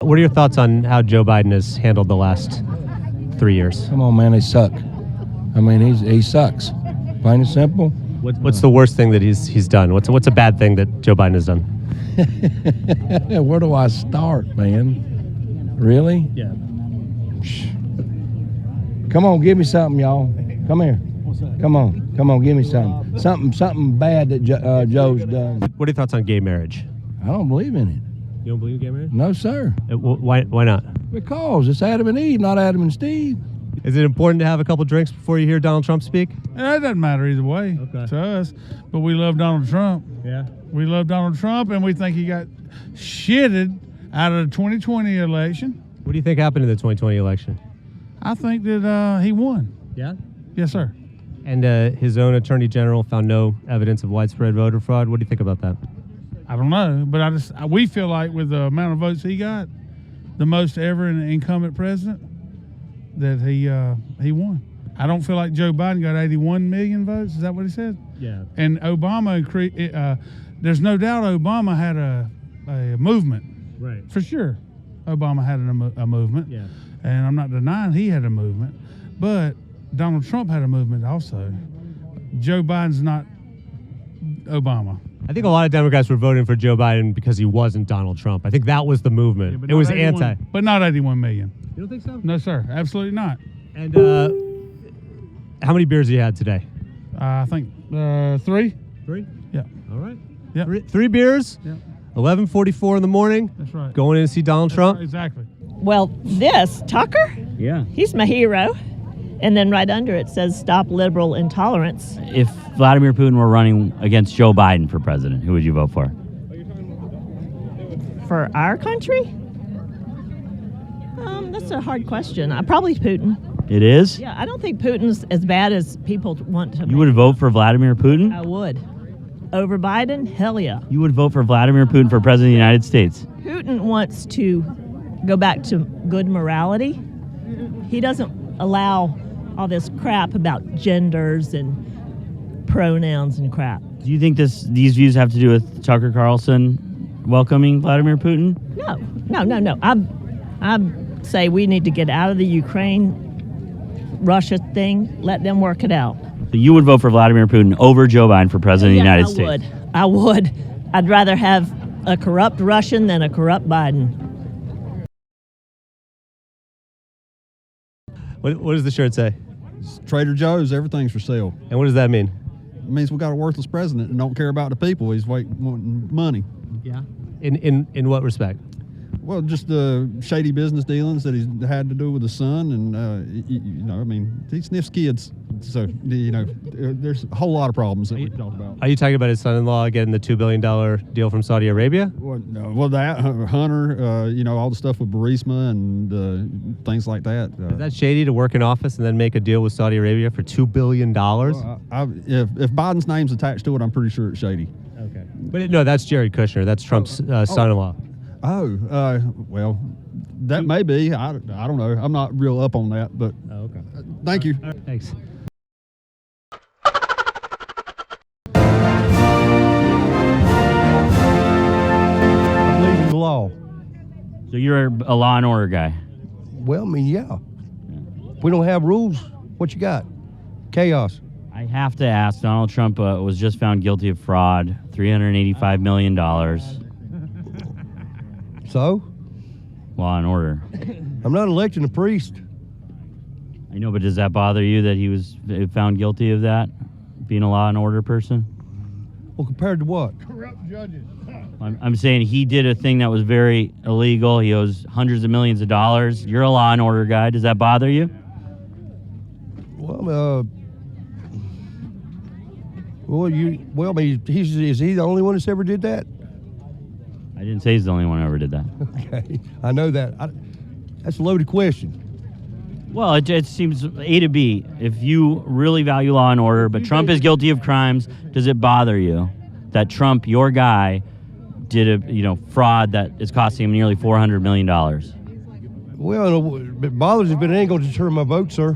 What are your thoughts on how Joe Biden has handled the last 3 years? Come on, man, they suck. I mean, he sucks. Plain and simple. What's the worst thing that he's done? What's a bad thing that Joe Biden has done? Where do I start, man? Really? Yeah. Come on, give me something, y'all. Come here. Come on, give me something. Something bad that Joe's done. What are your thoughts on gay marriage? I don't believe in it. You don't believe in gay marriage? No, sir. Why not? Because it's Adam and Eve, not Adam and Steve. Is it important to have a couple drinks before you hear Donald Trump speak? It doesn't matter either way to us, but we love Donald Trump. Yeah. We love Donald Trump, and we think he got shitted out of the 2020 election. What do you think happened in the 2020 election? I think that he won. Yeah. Yes, sir. And his own attorney general found no evidence of widespread voter fraud. What do you think about that? I don't know, but we feel like with the amount of votes he got, the most ever in an incumbent president, that he won. I don't feel like Joe Biden got 81 million votes. Is that what he said? Yeah. And Obama, there's no doubt Obama had a movement. Right. For sure. Obama had a movement. Yeah. And I'm not denying he had a movement. But Donald Trump had a movement also. Joe Biden's not Obama. I think a lot of Democrats were voting for Joe Biden because he wasn't Donald Trump. I think that was the movement. But it was 81 anti. But not 81 million. You don't think so? No, sir. Absolutely not. And how many beers have you had today? I think 3. 3? Yeah. All right. Yeah. Three beers. Yeah. 11:44 in the morning. That's right. Going in to see Donald Trump. Right, exactly. Well, this, Tucker, Yeah. he's my hero. And then right under it says stop liberal intolerance. If Vladimir Putin were running against Joe Biden for president, who would you vote for? For our country? That's a hard question. Probably Putin. It is? Yeah, I don't think Putin's as bad as people want to You would vote for Vladimir Putin? I would. Over Biden? Hell yeah. You would vote for Vladimir Putin for president of the United States? Putin wants to go back to good morality. He doesn't allow all this crap about genders and pronouns and crap. Do you think these views have to do with Tucker Carlson welcoming Vladimir Putin? No. I say we need to get out of the Ukraine-Russia thing. Let them work it out. So you would vote for Vladimir Putin over Joe Biden for president of the United States? I would. I'd rather have a corrupt Russian than a corrupt Biden. What does the shirt say? Trader Joe's, everything's for sale. And what does that mean? It means we got a worthless president and don't care about the people. He's wanting money. Yeah. In what respect? Well, just the shady business dealings that he's had to do with the son, and he sniffs kids. So there's a whole lot of problems that we can talk about. Are you talking about his son-in-law getting the $2 billion deal from Saudi Arabia? Well, that Hunter, all the stuff with Burisma and things like that. Is that shady to work in office and then make a deal with Saudi Arabia for $2 billion? If Biden's name's attached to it, I'm pretty sure it's shady. Okay. But no, that's Jared Kushner. That's Trump's son-in-law. Well, that may be. I don't know. I'm not real up on that, but okay. Thank you. All right, thanks. I believe in the law. So you're a law and order guy? Well, I mean, yeah. If we don't have rules, what you got? Chaos. I have to ask, Donald Trump was just found guilty of fraud, $385 million. So? Law and order. I'm not electing a priest. I know, but does that bother you that he was found guilty of that, being a law and order person? Well, compared to what? Corrupt judges. I'm saying he did a thing that was very illegal. He owes hundreds of millions of dollars. You're a law and order guy. Does that bother you? Is he the only one that's ever did that? I didn't say he's the only one who ever did that. Okay, I know that. That's a loaded question. Well, it seems A to B. If you really value law and order, but Trump is guilty of crimes, does it bother you that Trump, your guy, did a fraud that is costing him nearly $400 million? Well, it bothers me, but it ain't going to deter my vote, sir.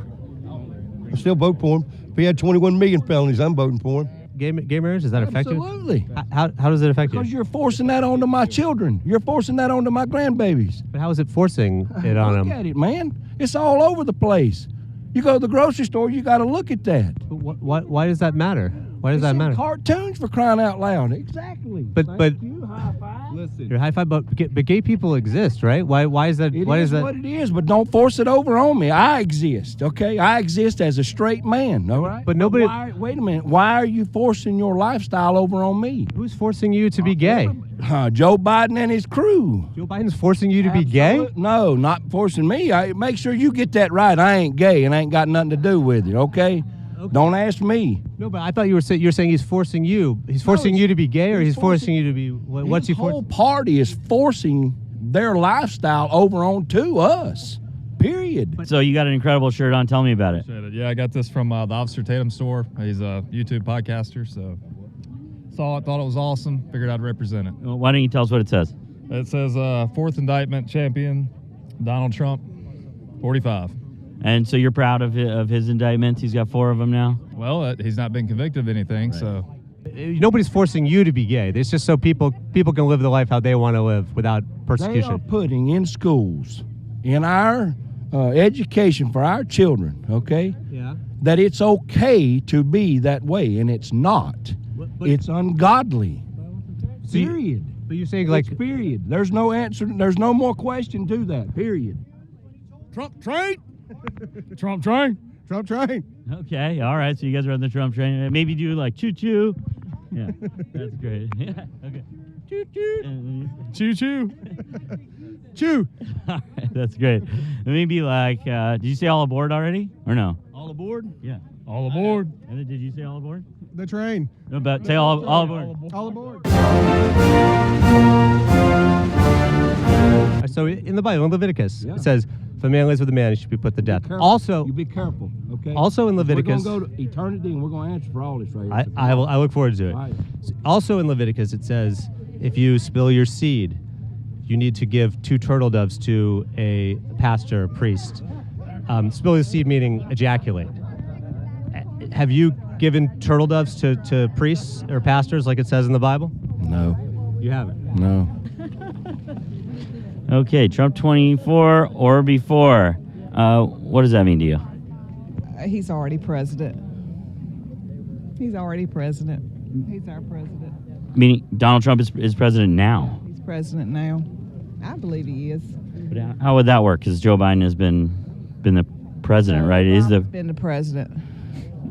I still vote for him. If he had 21 million felonies, I'm voting for him. gay marriage? Does that affect you? Absolutely. How does it affect you? Because you're forcing that onto my children. You're forcing that onto my grandbabies. But how is it forcing it on Look them? at it, man. It's all over the place. You go to the grocery store, you got to look at that. Why does that matter? Why does that It's in matter? Cartoons, for crying out loud. Exactly. But- Thank but- you. High five. Your high five, but gay people exist, right? Why is that? It Why is is that? what it is, but don't force it over on me. I exist, okay? I exist as a straight man, all right? But nobody- Wait a minute. Why are you forcing your lifestyle over on me? Who's forcing you to be gay? Joe Biden and his crew. Joe Biden's forcing you to be gay? No, not forcing me. Make sure you get that right. I ain't gay and ain't got nothing to do with it, okay? Don't ask me. No, but I thought you're saying he's forcing you. He's forcing you to be gay, or he's forcing you to be. What's he His whole forcing? party is forcing their lifestyle over onto us. Period. So you got an incredible shirt on. Tell me about it. Appreciate it. Yeah, I got this from the Officer Tatum store. He's a YouTube podcaster, so saw it, thought it was awesome. Figured I'd represent it. Well, why don't you tell us what it says? It says fourth indictment champion, Donald Trump, 45. And so you're proud of his indictments. He's got 4 of them now. Well, he's not been convicted of anything, so Nobody's forcing you to be gay. It's just so people can live the life how they want to live without They are persecution. putting in schools, in our education for our children, okay, Yeah. that it's okay to be that way, and it's not. But- It's ungodly. So you- Period. But you're saying It's like period. There's no answer. There's no more question to that. Period. Trump train. Trump train. Trump train. Okay, all right. So you guys are on the Trump train. Maybe do like choo choo. Yeah, that's great. Yeah, okay. Choo choo. Choo choo. Choo. All right, that's great. Maybe like, did you say all aboard already or no? All aboard. Yeah. All aboard. And then did you say all aboard? The train. No, but say all aboard. All aboard. So in the Bible, in Leviticus, Yeah. it says, "If a man lives with a man, he should be put to death." Careful. Also, you be careful. Okay. also in Leviticus, we're gonna go to eternity, and we're gonna answer for all this right here. I look forward to it. Right. Also in Leviticus, it says, if you spill your seed, you need to give 2 turtle doves to a pastor, priest. Spill your seed meaning ejaculate. Have you given turtle doves to priests or pastors like it says in the Bible? No. You haven't. No. Okay, Trump 24 or before. What does that mean to you? He's already president. He's already president. He's our president. Meaning Donald Trump is president now. He's president now. I believe he is. But how would that work? Because Joe Biden has been the president, right? Is the Obama's been the president.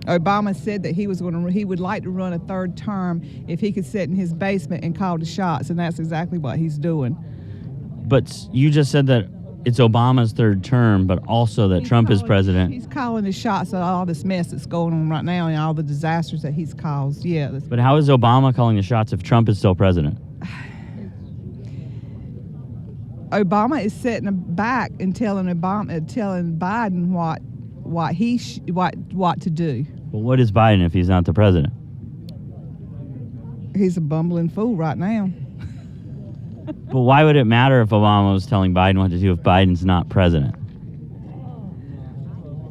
Obama said that he would like to run a 3rd term if he could sit in his basement and call the shots, and that's exactly what he's doing. But you just said that it's Obama's 3rd term, but also that Trump is president. He's calling the shots at all this mess that's going on right now and all the disasters that he's caused. Yeah. But how is Obama calling the shots if Trump is still president? Obama is sitting back and telling Biden what to do. But what is Biden if he's not the president? He's a bumbling fool right now. But why would it matter if Obama was telling Biden what to do if Biden's not president?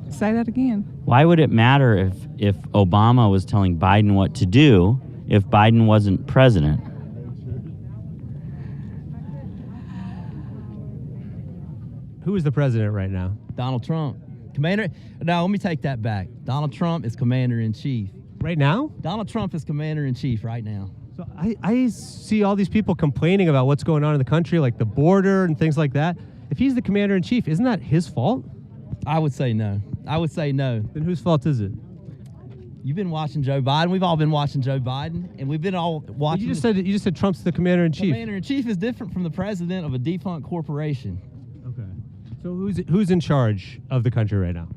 Say that again. Why would it matter if Obama was telling Biden what to do if Biden wasn't president? Who is the president right now? Donald Trump. Commander, no, let me take that back. Donald Trump is commander-in-chief. Right now? Donald Trump is commander-in-chief right now. So I see all these people complaining about what's going on in the country, like the border and things like that. If he's the commander in chief, isn't that his fault? I would say no. I would say no. Then whose fault is it? You've been watching Joe Biden. We've all been watching Joe Biden, and we've been all watching. You just said Trump's the commander in chief. Commander-in-chief is different from the president of a defunct corporation. Okay. So who's in charge of the country right now?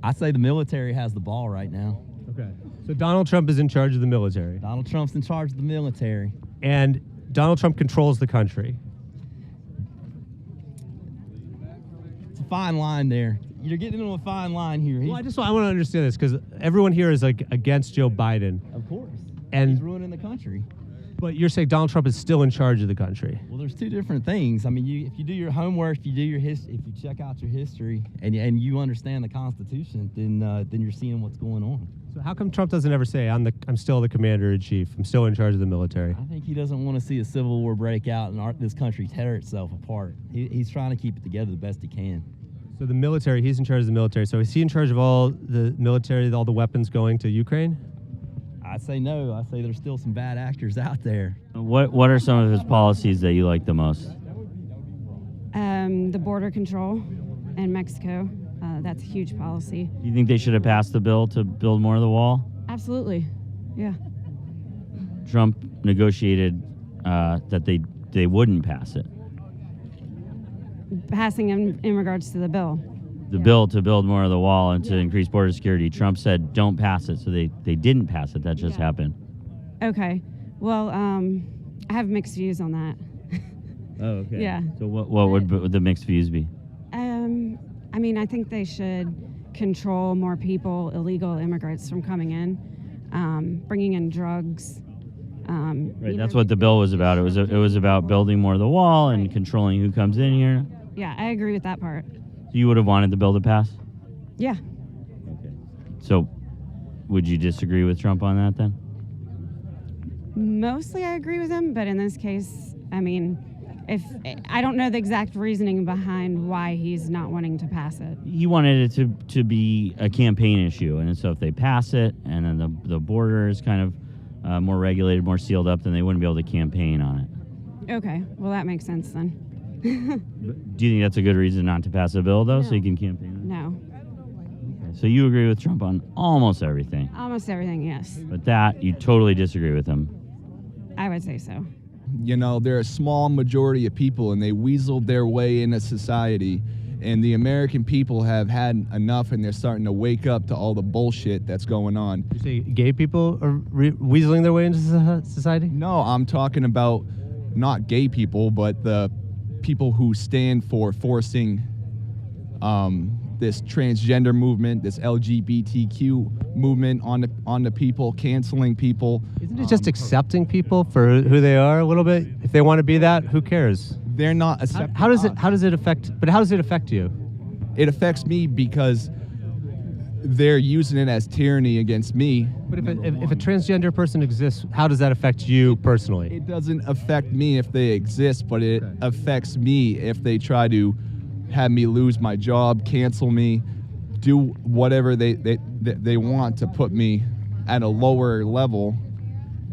I say the military has the ball right now. Okay. So Donald Trump is in charge of the military, Donald Trump's in charge of the military. and Donald Trump controls the country. It's a fine line there. You're getting into a fine line here. Well, I want to understand this because everyone here is like against Joe Biden, Of course. and He's ruining the country. But you're saying Donald Trump is still in charge of the country. Well, there's two different things. I mean, if you do your homework, if you do your if you check out your history, and you understand the Constitution, then you're seeing what's going on. So how come Trump doesn't ever say, I'm still the commander in chief, I'm still in charge of the military? I think he doesn't want to see a civil war break out and this country tear itself apart. He's trying to keep it together the best he can. So the military, he's in charge of the military. So is he in charge of all the military, all the weapons going to Ukraine? I say no. I say there's still some bad actors out there. What are some of his policies that you like the most? The border control in Mexico. That's a huge policy. Do you think they should have passed the bill to build more of the wall? Absolutely. Yeah. Trump negotiated that they wouldn't pass it. Passing in regards to the bill. The bill to build more of the wall and to increase border security. Trump said don't pass it, so they didn't pass it. That just happened. Okay. Well, I have mixed views on that. Oh, okay. Yeah. So what would the mixed views be? I mean, I think they should control more people, illegal immigrants, from coming in, bringing in drugs. Right. That's what the bill was about. It was about building more of the wall and controlling who comes in here. Yeah, I agree with that part. So you would have wanted the bill to pass? Yeah. Okay. So would you disagree with Trump on that then? Mostly I agree with him, but in this case, I mean, I don't know the exact reasoning behind why he's not wanting to pass it. He wanted it to be a campaign issue, and so if they pass it, and then the border is kind of more regulated, more sealed up, then they wouldn't be able to campaign on it. Okay, well that makes sense then. Do you think that's a good reason not to pass a bill, though, so you can campaign on it? No. Okay. So you agree with Trump on almost everything, Almost everything, yes. but that you totally disagree with him. I would say so. You know, they're a small majority of people, and they weaseled their way into society. And the American people have had enough, and they're starting to wake up to all the bullshit that's going on. You say gay people are weaseling their way into society? No, I'm talking about not gay people, but the people who stand for forcing this transgender movement, this LGBTQ movement on the people, canceling people. Isn't it just accepting people for who they are a little bit? If they want to be that, who cares? They're not accepting. How does it affect you? It affects me because they're using it as tyranny against me. But if a transgender person exists, how does that affect you personally? It doesn't affect me if they exist, but it affects me if they try to have me lose my job, cancel me, do whatever they want to put me at a lower level.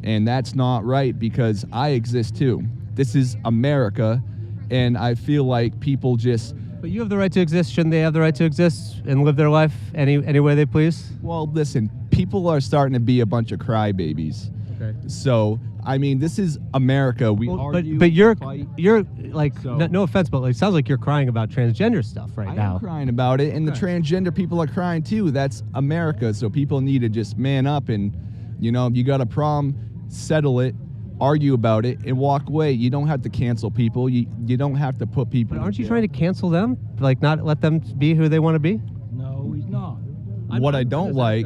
And that's not right, because I exist too. This is America, and I feel like people just... But you have the right to exist. Shouldn't they have the right to exist and live their life any way they please? Well, listen, people are starting to be a bunch of crybabies. Okay. So, I mean, this is America. We argue, but you're fight. like, So- no offense, but it sounds like you're crying about transgender stuff right I now. am crying about it, and the transgender people are crying too. That's America, so people need to just man up, and, you know, you got a problem, settle it, argue about it, and walk away. You don't have to cancel people. You don't have to put people. But aren't you trying to cancel them? Like, not let them be who they want to be? No, he's not. What I don't like,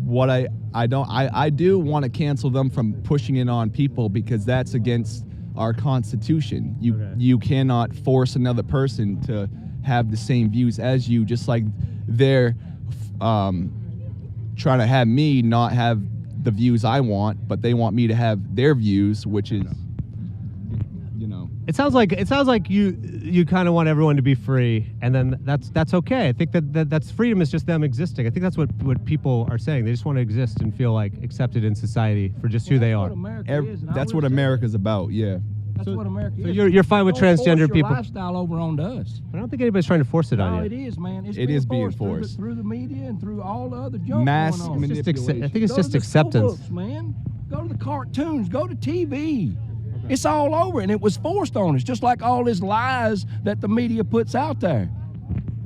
what I do want to cancel them from pushing it on people, because that's against our Constitution. You cannot force another person to have the same views as you, just like they're trying to have me not have the views I want, but they want me to have their views, which is, you know. It sounds like you kind of want everyone to be free, and then that's okay. I think that's freedom is just them existing. I think that's what people are saying. They just want to exist and feel like accepted in society for just who they are. That's what America's about. Yeah. That's what America So is. you're fine with Don't force transgender your people? lifestyle over onto us. I don't think anybody's trying to force it on No, you. it is, man. It is being forced. through the media and through all the other junk Mass going on. manipulation. I think it's Go just to the school acceptance. books, man. Go to the cartoons. Go to TV. It's all over, and it was forced on us, just like all these lies that the media puts out there.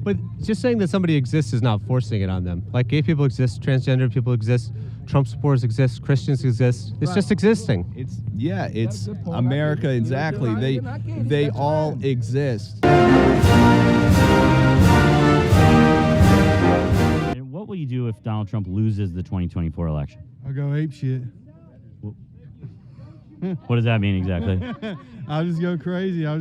But just saying that somebody exists is not forcing it on them. Like, gay people exist, transgender people exist, Trump supporters exist, Christians exist. It's just existing. It's That's a good point. America, I get it. exactly. I get it. They That's all fine. exist. And what will you do if Donald Trump loses the 2024 election? I'll go ape shit. What does that mean exactly? I'll just go crazy. I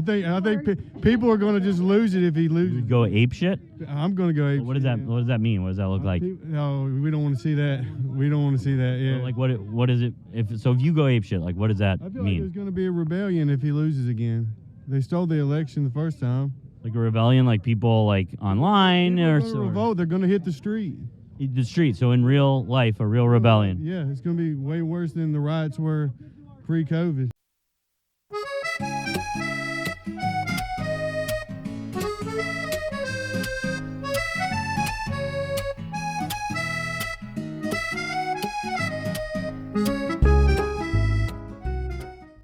think people are going to just lose it if he loses. Go ape shit? I'm going to go ape. What does that mean? What does that look like? No, we don't want to see that. We don't want to see that. Yeah. So, like what is it? If you go ape shit, like what does that I feel like mean? there's going to be a rebellion if he loses again. They stole the election the first time. Like a rebellion, like people like online People or are going to revolt. They're going to hit the street. the street. So in real life, a real rebellion. Yeah, it's going to be way worse than the riots were pre-COVID.